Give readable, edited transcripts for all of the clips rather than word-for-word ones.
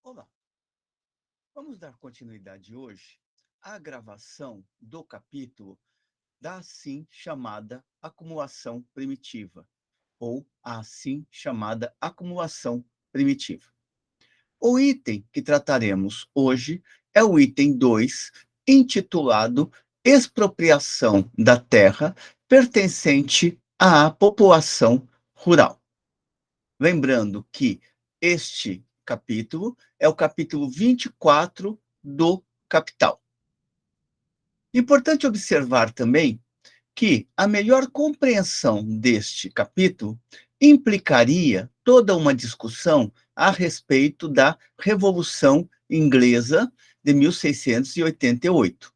Olá, vamos dar continuidade hoje à gravação do capítulo da assim chamada acumulação primitiva, ou a assim chamada acumulação primitiva. O item que trataremos hoje é o item 2, intitulado Expropriação da terra pertencente à população rural. Lembrando que este capítulo é o capítulo 24 do Capital. Importante observar também que a melhor compreensão deste capítulo implicaria toda uma discussão a respeito da Revolução Inglesa de 1688.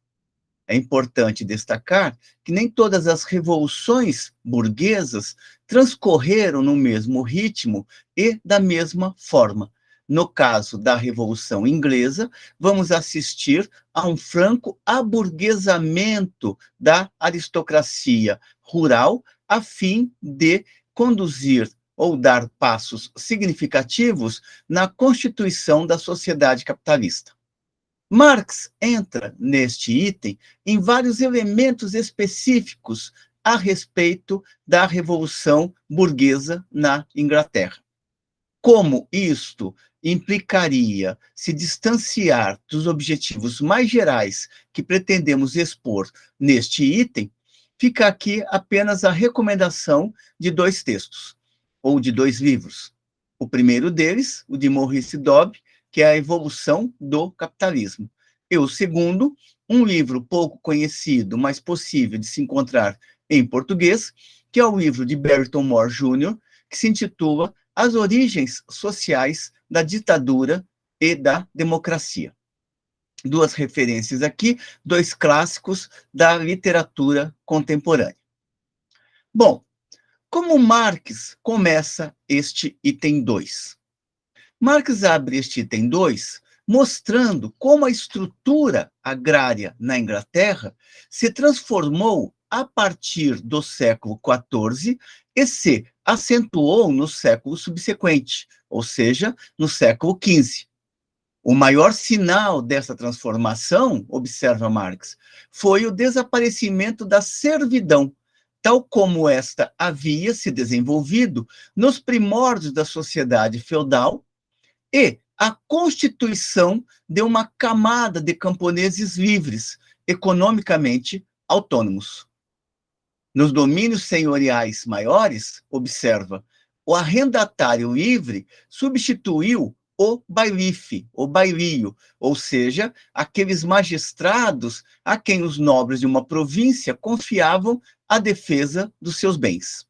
É importante destacar que nem todas as revoluções burguesas transcorreram no mesmo ritmo e da mesma forma. No caso da Revolução Inglesa, vamos assistir a um franco aburguesamento da aristocracia rural, a fim de conduzir ou dar passos significativos na constituição da sociedade capitalista. Marx entra neste item em vários elementos específicos a respeito da Revolução Burguesa na Inglaterra. Como isto implicaria se distanciar dos objetivos mais gerais que pretendemos expor neste item, fica aqui apenas a recomendação de dois textos, ou de dois livros. O primeiro deles, o de Maurice Dobb, que é A Evolução do Capitalismo. E o segundo, um livro pouco conhecido, mas possível de se encontrar em português, que é o livro de Barrington Moore Jr., que se intitula As Origens Sociais da Ditadura e da Democracia. Duas referências aqui, dois clássicos da literatura contemporânea. Bom, como Marx começa este item 2? Marx abre este item 2 mostrando como a estrutura agrária na Inglaterra se transformou a partir do século XIV e se acentuou no século subsequente, ou seja, no século XV. O maior sinal dessa transformação, observa Marx, foi o desaparecimento da servidão, tal como esta havia se desenvolvido nos primórdios da sociedade feudal, e a constituição de uma camada de camponeses livres, economicamente autônomos. Nos domínios senhoriais maiores, observa, o arrendatário livre substituiu o bailife, o bailio, ou seja, aqueles magistrados a quem os nobres de uma província confiavam a defesa dos seus bens.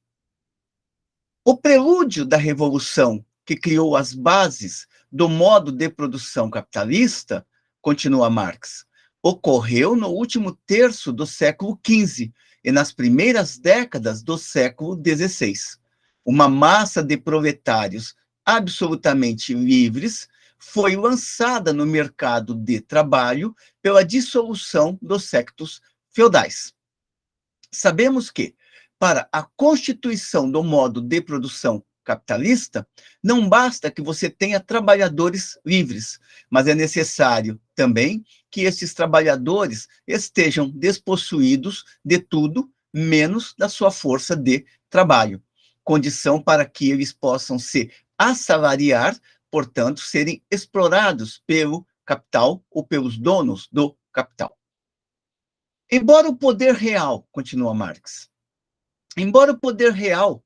O prelúdio da Revolução, que criou as bases do modo de produção capitalista, continua Marx, ocorreu no último terço do século XV e nas primeiras décadas do século XVI. Uma massa de proletários absolutamente livres foi lançada no mercado de trabalho pela dissolução dos sectos feudais. Sabemos que, para a constituição do modo de produção capitalista, não basta que você tenha trabalhadores livres, mas é necessário também que esses trabalhadores estejam despossuídos de tudo, menos da sua força de trabalho, condição para que eles possam se assalariar, portanto, serem explorados pelo capital ou pelos donos do capital. Embora o poder real, continua Marx, embora o poder real,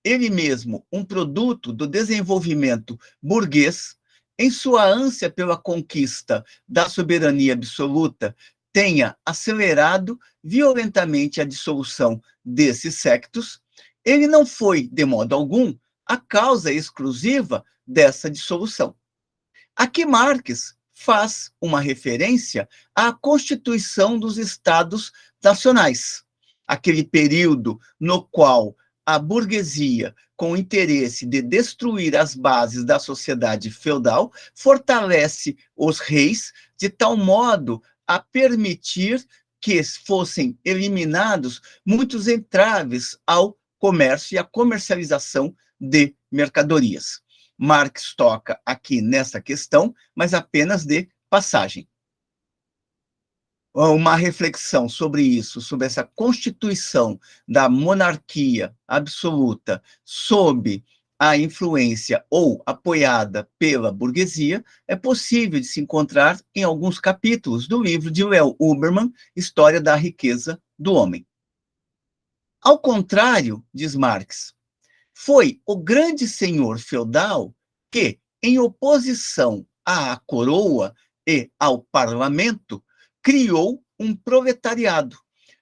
ele mesmo, um produto do desenvolvimento burguês, em sua ânsia pela conquista da soberania absoluta, tenha acelerado violentamente a dissolução desses sectos, ele não foi, de modo algum, a causa exclusiva dessa dissolução. Aqui Marx faz uma referência à constituição dos Estados nacionais, aquele período no qual a burguesia, com o interesse de destruir as bases da sociedade feudal, fortalece os reis de tal modo a permitir que fossem eliminados muitos entraves ao comércio e à comercialização de mercadorias. Marx toca aqui nessa questão, mas apenas de passagem. Uma reflexão sobre isso, sobre essa constituição da monarquia absoluta sob a influência ou apoiada pela burguesia, é possível de se encontrar em alguns capítulos do livro de Leo Huberman, História da Riqueza do Homem. Ao contrário, diz Marx, foi o grande senhor feudal que, em oposição à coroa e ao parlamento, criou um proletariado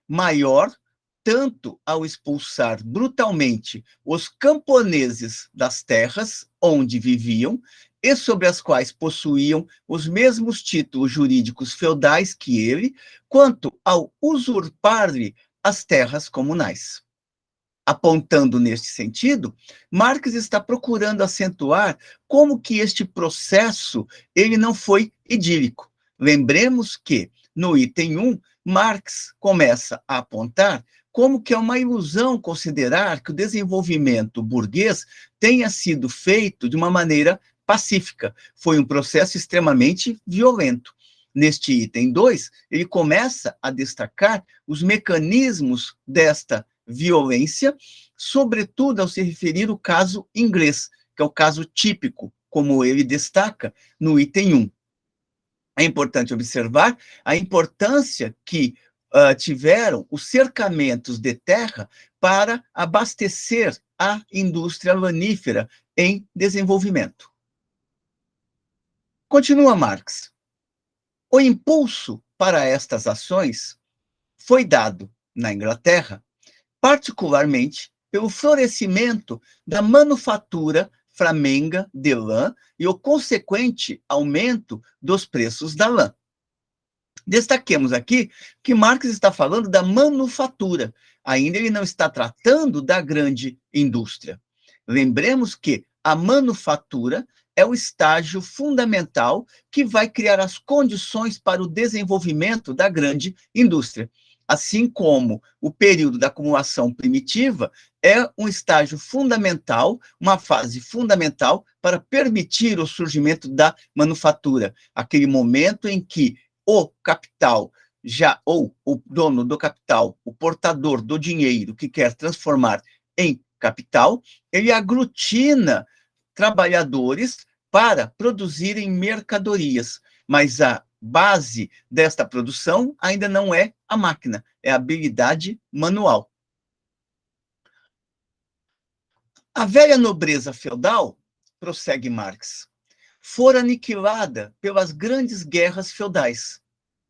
maior, tanto ao expulsar brutalmente os camponeses das terras onde viviam e sobre as quais possuíam os mesmos títulos jurídicos feudais que ele, quanto ao usurpar-lhe as terras comunais. Apontando neste sentido, Marx está procurando acentuar como que este processo ele não foi idílico. Lembremos que, no item 1, Marx começa a apontar como que é uma ilusão considerar que o desenvolvimento burguês tenha sido feito de uma maneira pacífica. Foi um processo extremamente violento. Neste item 2, ele começa a destacar os mecanismos desta violência, sobretudo ao se referir ao caso inglês, que é o caso típico, como ele destaca no item 1. É importante observar a importância que tiveram os cercamentos de terra para abastecer a indústria lanífera em desenvolvimento. Continua Marx. O impulso para estas ações foi dado, na Inglaterra, particularmente pelo florescimento da manufatura flamenga de lã e o consequente aumento dos preços da lã. Destaquemos aqui que Marx está falando da manufatura, ainda ele não está tratando da grande indústria. Lembremos que a manufatura é o estágio fundamental que vai criar as condições para o desenvolvimento da grande indústria. Assim como o período da acumulação primitiva é um estágio fundamental, uma fase fundamental para permitir o surgimento da manufatura, aquele momento em que o capital, ou o dono do capital, o portador do dinheiro que quer transformar em capital, ele aglutina trabalhadores para produzirem mercadorias, mas a base desta produção ainda não é a máquina, é a habilidade manual. A velha nobreza feudal, prossegue Marx, fora aniquilada pelas grandes guerras feudais.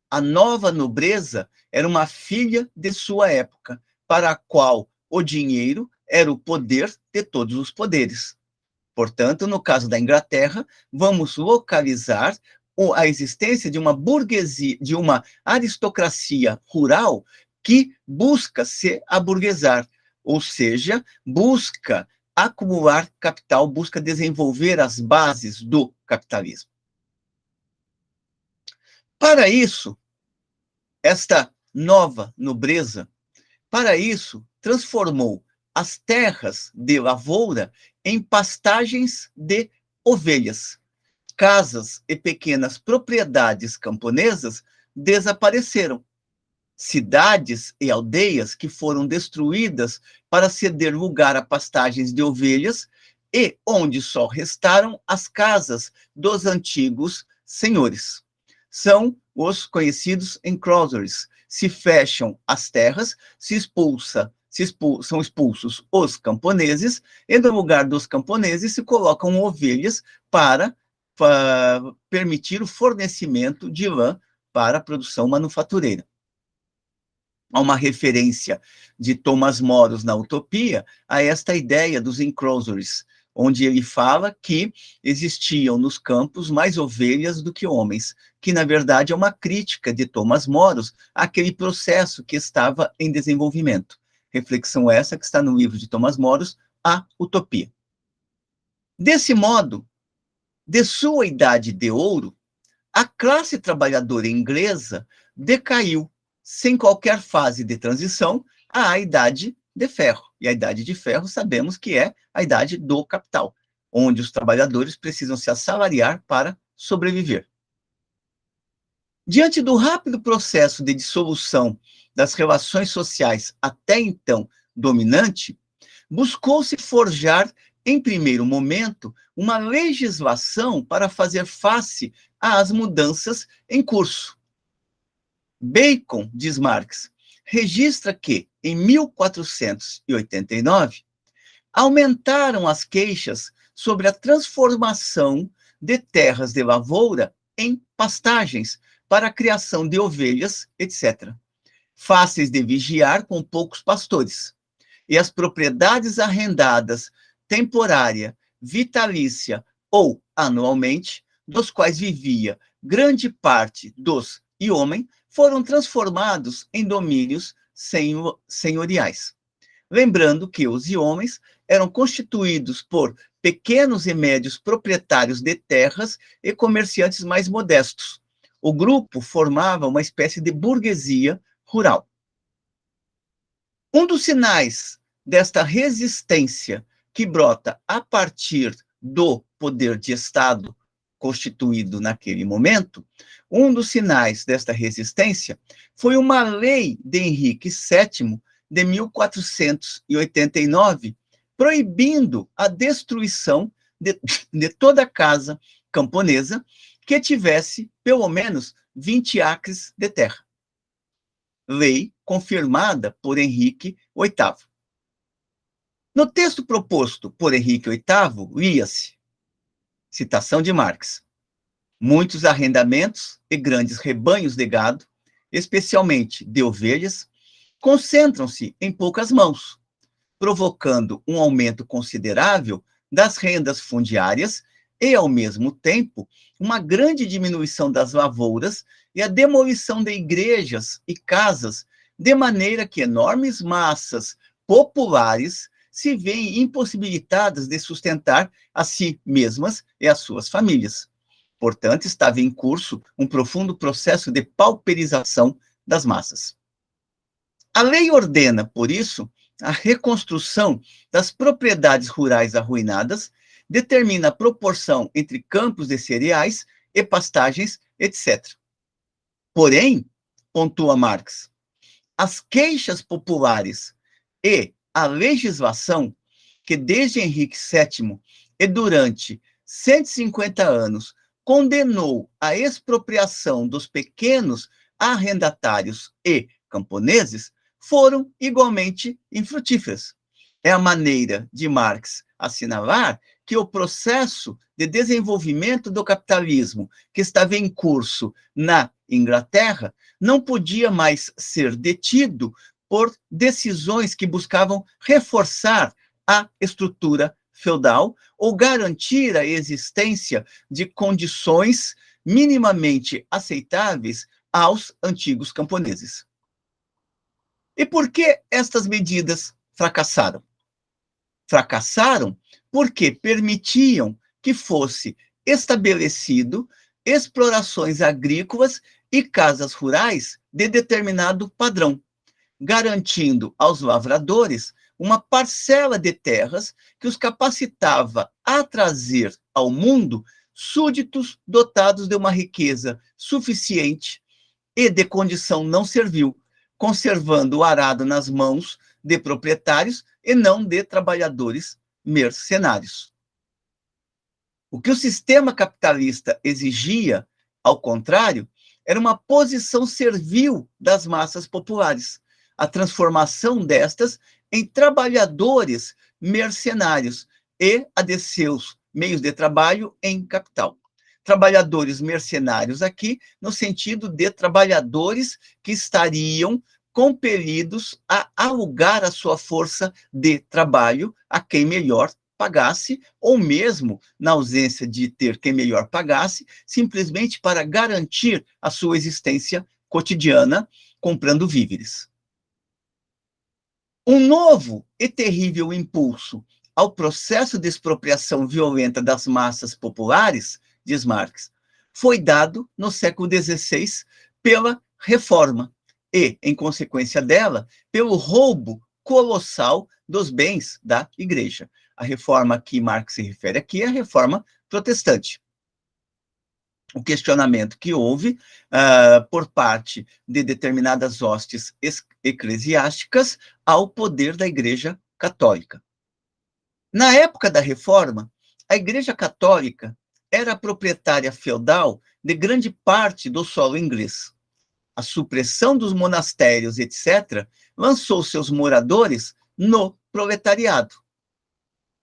A nova nobreza era uma filha de sua época, para a qual o dinheiro era o poder de todos os poderes. Portanto, no caso da Inglaterra, vamos localizar a existência de uma burguesia, de uma aristocracia rural que busca se aburguesar, ou seja, busca acumular capital, busca desenvolver as bases do capitalismo. Para isso, esta nova nobreza, para isso, transformou as terras de lavoura em pastagens de ovelhas. Casas e pequenas propriedades camponesas desapareceram. Cidades e aldeias que foram destruídas para ceder lugar a pastagens de ovelhas e onde só restaram as casas dos antigos senhores. São os conhecidos enclosures. Se fecham as terras, são expulsos os camponeses, e no lugar dos camponeses se colocam ovelhas para permitir o fornecimento de lã para a produção manufatureira. Há uma referência de Thomas Moros na Utopia a esta ideia dos enclosures, onde ele fala que existiam nos campos mais ovelhas do que homens, que na verdade é uma crítica de Thomas Moros àquele processo que estava em desenvolvimento. Reflexão essa que está no livro de Thomas Moros, A Utopia. Desse modo, de sua idade de ouro, a classe trabalhadora inglesa decaiu, sem qualquer fase de transição, à idade de ferro. E a idade de ferro sabemos que é a idade do capital, onde os trabalhadores precisam se assalariar para sobreviver. Diante do rápido processo de dissolução das relações sociais até então dominante, buscou-se forjar, em primeiro momento, uma legislação para fazer face às mudanças em curso. Bacon, diz Marx, registra que, em 1489, aumentaram as queixas sobre a transformação de terras de lavoura em pastagens para a criação de ovelhas, etc., fáceis de vigiar com poucos pastores. E as propriedades arrendadas, temporária, vitalícia ou anualmente, dos quais vivia grande parte dos homens, foram transformados em domínios senhoriais. Lembrando que os homens eram constituídos por pequenos e médios proprietários de terras e comerciantes mais modestos. O grupo formava uma espécie de burguesia rural. Um dos sinais desta resistência que brota a partir do poder de Estado constituído naquele momento, um dos sinais desta resistência foi uma lei de Henrique VII de 1489, proibindo a destruição de toda casa camponesa que tivesse pelo menos 20 acres de terra. Lei confirmada por Henrique VIII. No texto proposto por Henrique VIII, lia-se, citação de Marx, muitos arrendamentos e grandes rebanhos de gado, especialmente de ovelhas, concentram-se em poucas mãos, provocando um aumento considerável das rendas fundiárias e, ao mesmo tempo, uma grande diminuição das lavouras e a demolição de igrejas e casas, de maneira que enormes massas populares se veem impossibilitadas de sustentar a si mesmas e as suas famílias. Portanto, estava em curso um profundo processo de pauperização das massas. A lei ordena, por isso, a reconstrução das propriedades rurais arruinadas, determina a proporção entre campos de cereais e pastagens, etc. Porém, pontua Marx, as queixas populares e a legislação que desde Henrique VII e durante 150 anos condenou a expropriação dos pequenos arrendatários e camponeses foram igualmente infrutíferas. É a maneira de Marx assinalar que o processo de desenvolvimento do capitalismo que estava em curso na Inglaterra não podia mais ser detido por decisões que buscavam reforçar a estrutura feudal ou garantir a existência de condições minimamente aceitáveis aos antigos camponeses. E por que estas medidas fracassaram? Fracassaram porque permitiam que fosse estabelecido explorações agrícolas e casas rurais de determinado padrão, garantindo aos lavradores uma parcela de terras que os capacitava a trazer ao mundo súditos dotados de uma riqueza suficiente e de condição não servil, conservando o arado nas mãos de proprietários e não de trabalhadores mercenários. O que o sistema capitalista exigia, ao contrário, era uma posição servil das massas populares, a transformação destas em trabalhadores mercenários e a de seus meios de trabalho em capital. Trabalhadores mercenários aqui, no sentido de trabalhadores que estariam compelidos a alugar a sua força de trabalho a quem melhor pagasse, ou mesmo, na ausência de ter quem melhor pagasse, simplesmente para garantir a sua existência cotidiana, comprando víveres. Um novo e terrível impulso ao processo de expropriação violenta das massas populares, diz Marx, foi dado no século XVI pela Reforma e, em consequência dela, pelo roubo colossal dos bens da Igreja. A reforma a que Marx se refere aqui é a reforma protestante. O questionamento que houve por parte de determinadas hostes eclesiásticas ao poder da Igreja Católica. Na época da Reforma, a Igreja Católica era a proprietária feudal de grande parte do solo inglês. A supressão dos monastérios, etc., lançou seus moradores no proletariado.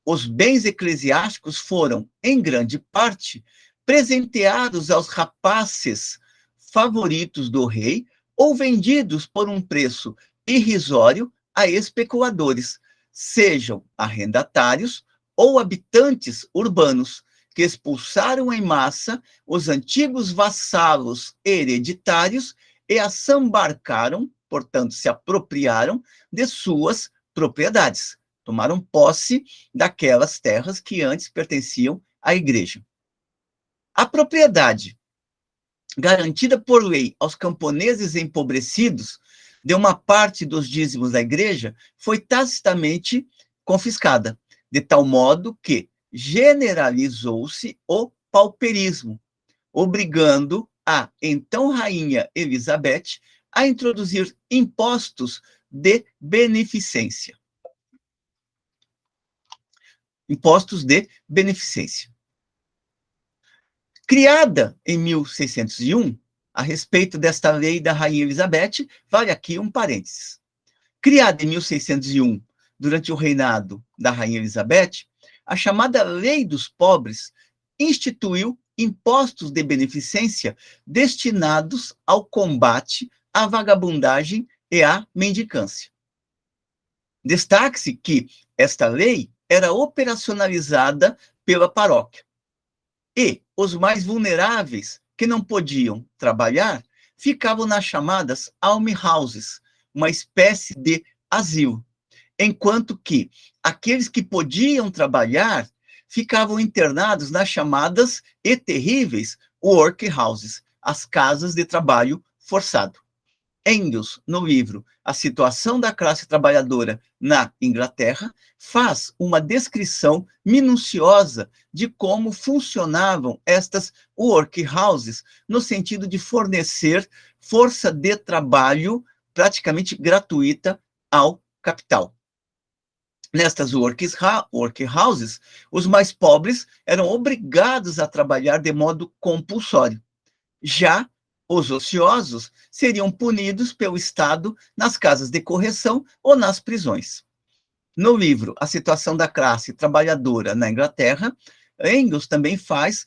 Os bens eclesiásticos foram, em grande parte, presenteados aos rapaces favoritos do rei ou vendidos por um preço irrisório a especuladores, sejam arrendatários ou habitantes urbanos, que expulsaram em massa os antigos vassalos hereditários e assambarcaram, portanto, se apropriaram de suas propriedades. Tomaram posse daquelas terras que antes pertenciam à igreja. A propriedade garantida por lei aos camponeses empobrecidos de uma parte dos dízimos da igreja foi tacitamente confiscada, de tal modo que generalizou-se o pauperismo, obrigando a então rainha Elizabeth a introduzir impostos de beneficência. Impostos de beneficência. Criada em 1601, a respeito desta lei da Rainha Elizabeth, vale aqui um parênteses. Criada em 1601, durante o reinado da Rainha Elizabeth, a chamada Lei dos Pobres instituiu impostos de beneficência destinados ao combate à vagabundagem e à mendicância. Destaque-se que esta lei era operacionalizada pela paróquia. E os mais vulneráveis, que não podiam trabalhar, ficavam nas chamadas almshouses, uma espécie de asilo, enquanto que aqueles que podiam trabalhar ficavam internados nas chamadas e terríveis workhouses, as casas de trabalho forçado. Engels, no livro A Situação da Classe Trabalhadora na Inglaterra, faz uma descrição minuciosa de como funcionavam estas workhouses, no sentido de fornecer força de trabalho praticamente gratuita ao capital. Nestas workhouses, os mais pobres eram obrigados a trabalhar de modo compulsório. Já os ociosos seriam punidos pelo Estado nas casas de correção ou nas prisões. No livro A Situação da Classe Trabalhadora na Inglaterra, Engels também faz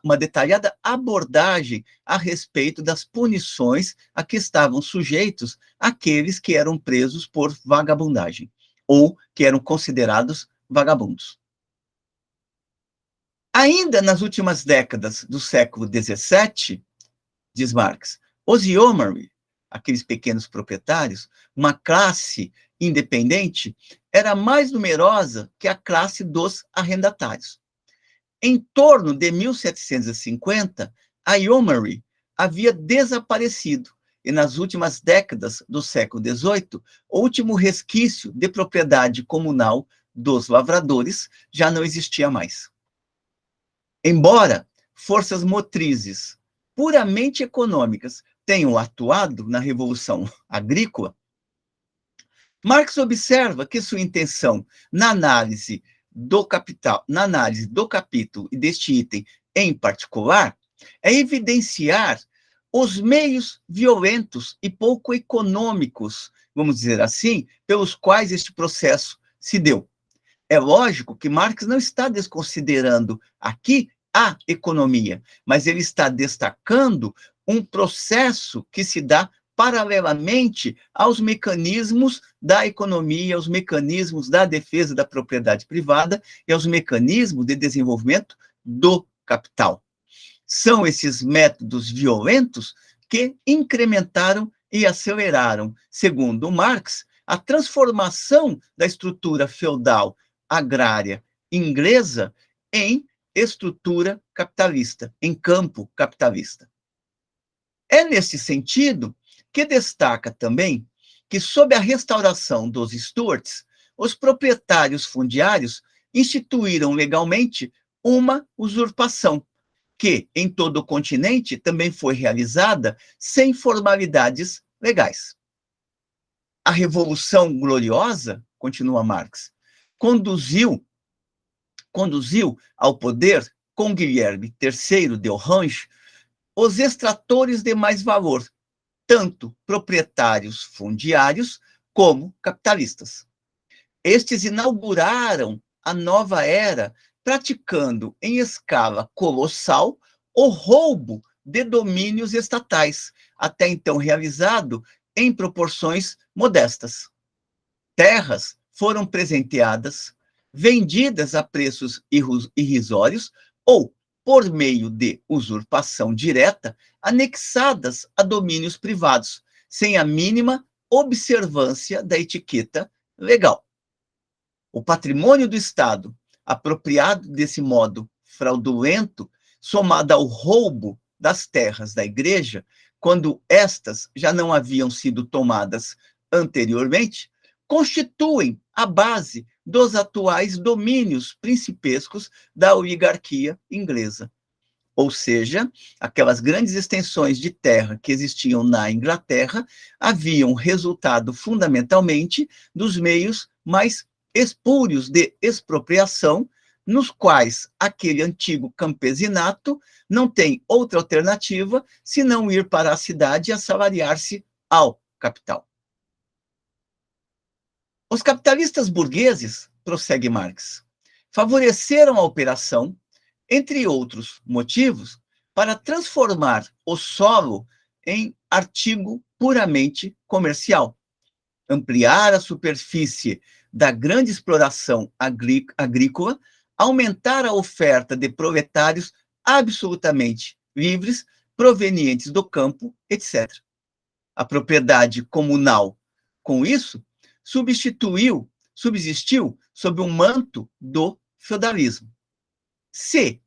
uma detalhada abordagem a respeito das punições a que estavam sujeitos aqueles que eram presos por vagabundagem ou que eram considerados vagabundos. Ainda nas últimas décadas do século XVII, diz Marx, os yeomanry, aqueles pequenos proprietários, uma classe independente, era mais numerosa que a classe dos arrendatários. Em torno de 1750, a yeomanry havia desaparecido, e nas últimas décadas do século XVIII, o último resquício de propriedade comunal dos lavradores já não existia mais. Embora forças motrizes puramente econômicas tenham atuado na Revolução Agrícola, Marx observa que sua intenção na análise do capítulo e deste item em particular é evidenciar os meios violentos e pouco econômicos, vamos dizer assim, pelos quais este processo se deu. É lógico que Marx não está desconsiderando aqui a economia, mas ele está destacando um processo que se dá paralelamente aos mecanismos da economia, aos mecanismos da defesa da propriedade privada e aos mecanismos de desenvolvimento do capital. São esses métodos violentos que incrementaram e aceleraram, segundo Marx, a transformação da estrutura feudal agrária inglesa em estrutura capitalista, em campo capitalista. É nesse sentido que destaca também que, sob a restauração dos Stuarts, os proprietários fundiários instituíram legalmente uma usurpação, que, em todo o continente, também foi realizada sem formalidades legais. A Revolução Gloriosa, continua Marx, conduziu ao poder, com Guilherme III de Orange, os extratores de mais valor, tanto proprietários fundiários como capitalistas. Estes inauguraram a nova era, praticando em escala colossal o roubo de domínios estatais, até então realizado em proporções modestas. Terras foram presenteadas, vendidas a preços irrisórios ou, por meio de usurpação direta, anexadas a domínios privados, sem a mínima observância da etiqueta legal. O patrimônio do Estado, apropriado desse modo fraudulento, somado ao roubo das terras da Igreja, quando estas já não haviam sido tomadas anteriormente, constituem a base dos atuais domínios principescos da oligarquia inglesa. Ou seja, aquelas grandes extensões de terra que existiam na Inglaterra haviam resultado fundamentalmente dos meios mais espúrios de expropriação, nos quais aquele antigo campesinato não tem outra alternativa senão ir para a cidade e assalariar-se ao capital. Os capitalistas burgueses, prossegue Marx, favoreceram a operação, entre outros motivos, para transformar o solo em artigo puramente comercial, ampliar a superfície da grande exploração agrícola, aumentar a oferta de proletários absolutamente livres, provenientes do campo, etc. A propriedade comunal, com isso, subsistiu sob o manto do feudalismo. Se,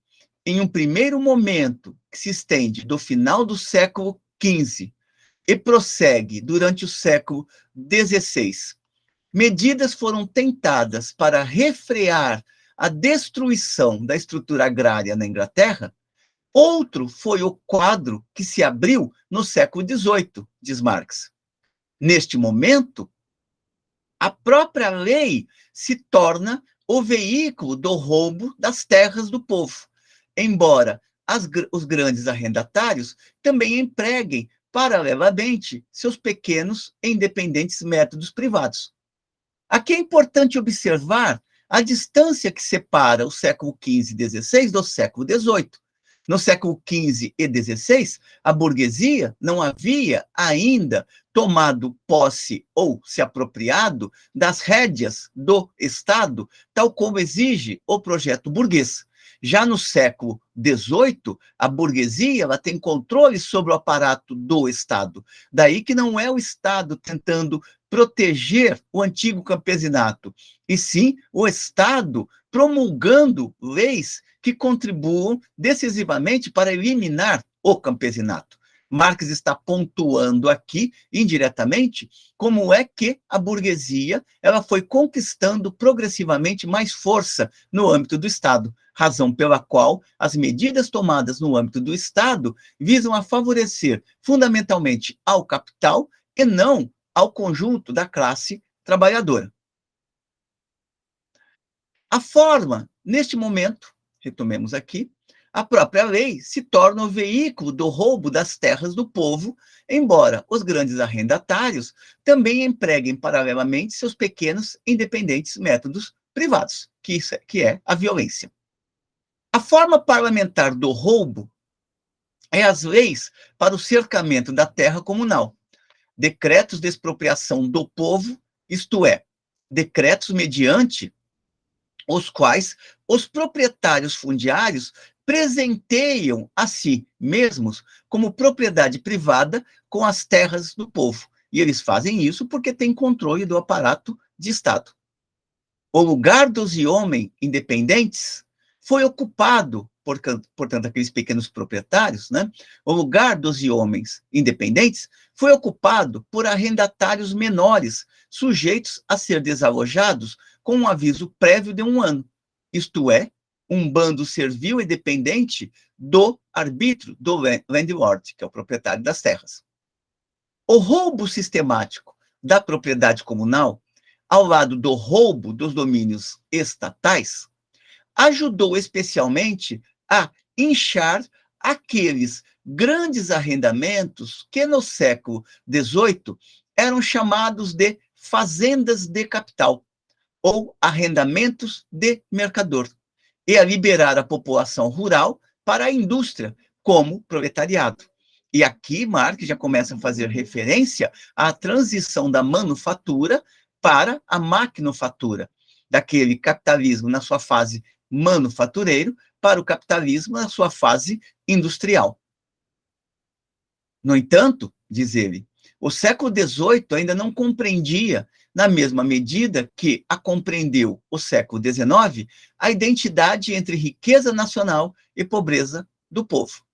em um primeiro momento que se estende do final do século XV e prossegue durante o século XVI, medidas foram tentadas para refrear a destruição da estrutura agrária na Inglaterra, outro foi o quadro que se abriu no século XVIII, diz Marx. Neste momento, a própria lei se torna o veículo do roubo das terras do povo, embora os grandes arrendatários também empreguem, paralelamente, seus pequenos e independentes métodos privados. Aqui é importante observar a distância que separa o século XV e XVI do século XVIII. No século XV e XVI, a burguesia não havia ainda tomado posse ou se apropriado das rédeas do Estado, tal como exige o projeto burguês. Já no século XVIII, a burguesia ela tem controle sobre o aparato do Estado. Daí que não é o Estado tentando proteger o antigo campesinato, e sim o Estado promulgando leis que contribuam decisivamente para eliminar o campesinato. Marx está pontuando aqui, indiretamente, como é que a burguesia ela foi conquistando progressivamente mais força no âmbito do Estado, razão pela qual as medidas tomadas no âmbito do Estado visam a favorecer fundamentalmente ao capital e não ao conjunto da classe trabalhadora. A forma, neste momento, retomemos aqui, a própria lei se torna o veículo do roubo das terras do povo, embora os grandes arrendatários também empreguem paralelamente seus pequenos independentes métodos privados, que é a violência. A forma parlamentar do roubo é as leis para o cercamento da terra comunal, decretos de expropriação do povo, isto é, decretos mediante os quais os proprietários fundiários presenteiam a si mesmos como propriedade privada com as terras do povo. E eles fazem isso porque têm controle do aparato de Estado. O lugar dos homens independentes foi ocupado portanto, aqueles pequenos proprietários, né, o lugar dos homens independentes foi ocupado por arrendatários menores, sujeitos a ser desalojados com um aviso prévio de 1 ano. Isto é, um bando servil e dependente do arbítrio do landlord, que é o proprietário das terras. O roubo sistemático da propriedade comunal, ao lado do roubo dos domínios estatais, ajudou especialmente a inchar aqueles grandes arrendamentos que no século XVIII eram chamados de fazendas de capital, ou arrendamentos de mercador, e a liberar a população rural para a indústria, como proletariado. E aqui Marx já começa a fazer referência à transição da manufatura para a maquinofatura, daquele capitalismo na sua fase manufatureiro para o capitalismo na sua fase industrial. No entanto, diz ele, o século XVIII ainda não compreendia, na mesma medida que a compreendeu o século XIX, a identidade entre riqueza nacional e pobreza do povo.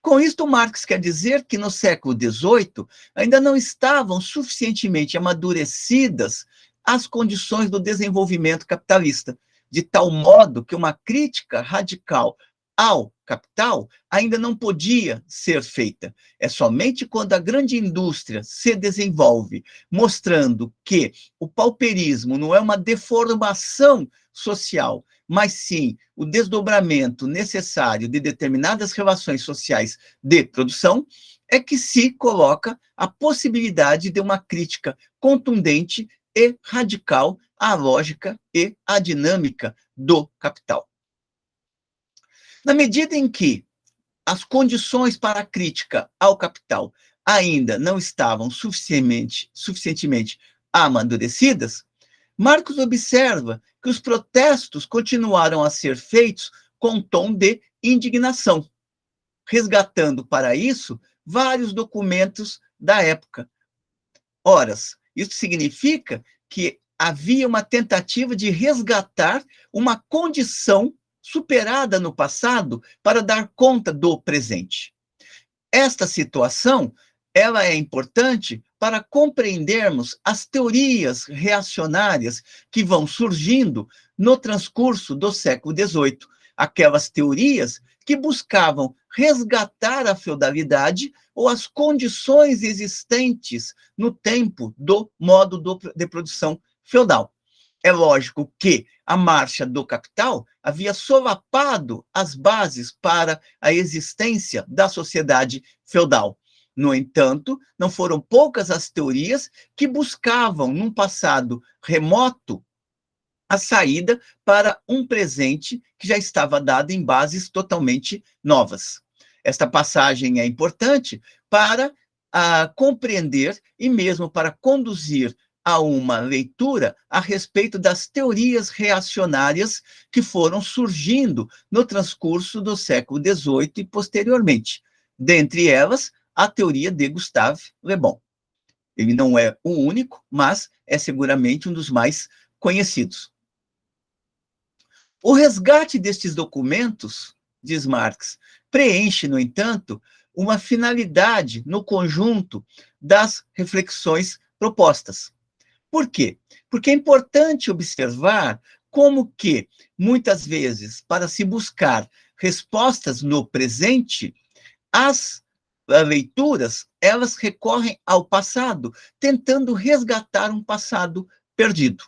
Com isto, Marx quer dizer que no século XVIII ainda não estavam suficientemente amadurecidas as condições do desenvolvimento capitalista, de tal modo que uma crítica radical ao capital ainda não podia ser feita. É somente quando a grande indústria se desenvolve, mostrando que o pauperismo não é uma deformação social, mas sim o desdobramento necessário de determinadas relações sociais de produção, é que se coloca a possibilidade de uma crítica contundente e radical à lógica e à dinâmica do capital. Na medida em que as condições para a crítica ao capital ainda não estavam suficientemente amadurecidas, Marx observa que os protestos continuaram a ser feitos com tom de indignação, resgatando para isso vários documentos da época. Ora, isso significa que havia uma tentativa de resgatar uma condição superada no passado para dar conta do presente. Esta situação, ela é importante para compreendermos as teorias reacionárias que vão surgindo no transcurso do século XVIII, aquelas teorias que buscavam resgatar a feudalidade ou as condições existentes no tempo do modo de produção feudal. É lógico que a marcha do capital havia solapado as bases para a existência da sociedade feudal. No entanto, não foram poucas as teorias que buscavam, num passado remoto, a saída para um presente que já estava dado em bases totalmente novas. Esta passagem é importante para compreender e mesmo para conduzir a uma leitura a respeito das teorias reacionárias que foram surgindo no transcurso do século XVIII e posteriormente. Dentre elas, a teoria de Gustave Le Bon. Ele não é o único, mas é seguramente um dos mais conhecidos. O resgate destes documentos, diz Marx, preenche, no entanto, uma finalidade no conjunto das reflexões propostas. Por quê? Porque é importante observar como que, muitas vezes, para se buscar respostas no presente, as leituras, elas recorrem ao passado, tentando resgatar um passado perdido.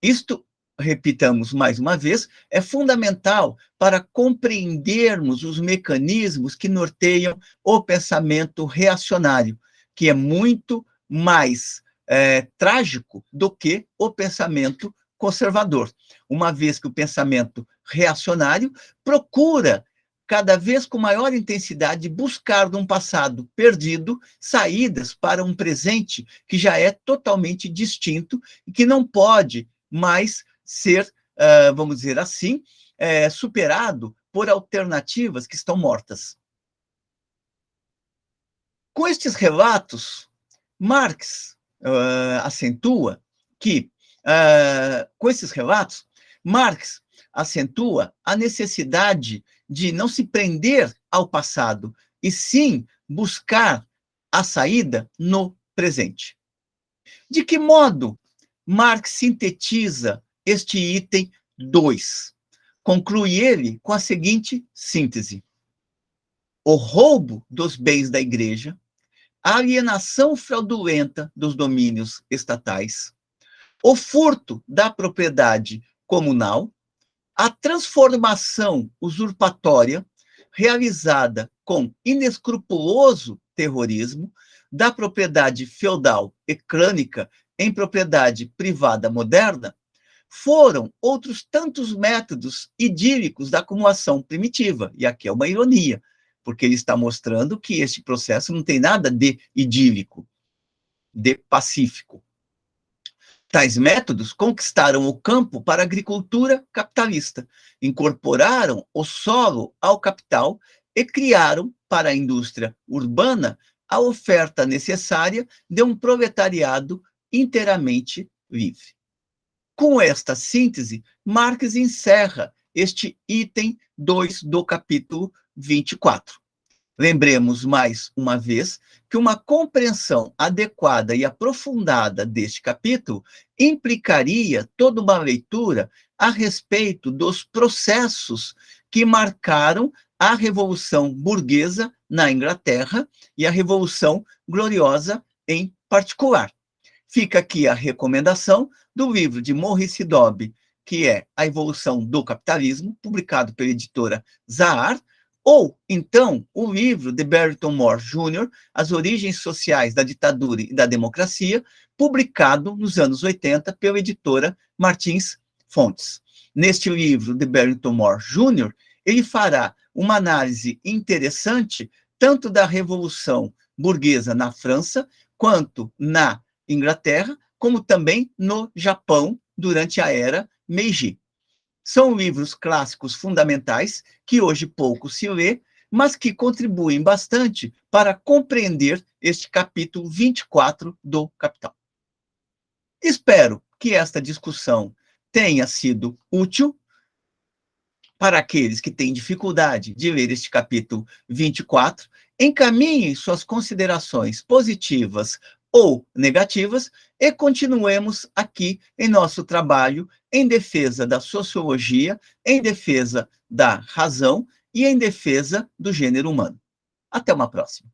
Isto, repitamos mais uma vez, é fundamental para compreendermos os mecanismos que norteiam o pensamento reacionário, que é muito mais trágico do que o pensamento conservador, uma vez que o pensamento reacionário procura, cada vez com maior intensidade, buscar num passado perdido saídas para um presente que já é totalmente distinto e que não pode mais ser, vamos dizer assim, superado por alternativas que estão mortas. Com estes relatos, Marx acentua que, com esses relatos, Marx acentua a necessidade de não se prender ao passado, e sim buscar a saída no presente. De que modo Marx sintetiza este item 2? Conclui ele com a seguinte síntese: o roubo dos bens da igreja, a alienação fraudulenta dos domínios estatais, o furto da propriedade comunal, a transformação usurpatória realizada com inescrupuloso terrorismo da propriedade feudal e crânica em propriedade privada moderna, foram outros tantos métodos idílicos da acumulação primitiva. E aqui é uma ironia, porque ele está mostrando que este processo não tem nada de idílico, de pacífico. Tais métodos conquistaram o campo para a agricultura capitalista, incorporaram o solo ao capital e criaram para a indústria urbana a oferta necessária de um proletariado inteiramente livre. Com esta síntese, Marx encerra este item 2 do capítulo 24. Lembremos mais uma vez que uma compreensão adequada e aprofundada deste capítulo implicaria toda uma leitura a respeito dos processos que marcaram a Revolução Burguesa na Inglaterra e a Revolução Gloriosa em particular. Fica aqui a recomendação do livro de Maurice Dobb, que é A Evolução do Capitalismo, publicado pela editora Zahar, ou, então, o livro de Barrington Moore Jr., As Origens Sociais da Ditadura e da Democracia, publicado nos anos 80 pela editora Martins Fontes. Neste livro de Barrington Moore Jr., ele fará uma análise interessante tanto da Revolução Burguesa na França, quanto na Inglaterra, como também no Japão, durante a era Meiji. São livros clássicos fundamentais que hoje pouco se lê, mas que contribuem bastante para compreender este capítulo 24 do Capital. Espero que esta discussão tenha sido útil para aqueles que têm dificuldade de ler este capítulo 24. Encaminhem suas considerações positivas ou negativas e continuemos aqui em nosso trabalho em defesa da sociologia, em defesa da razão e em defesa do gênero humano. Até uma próxima.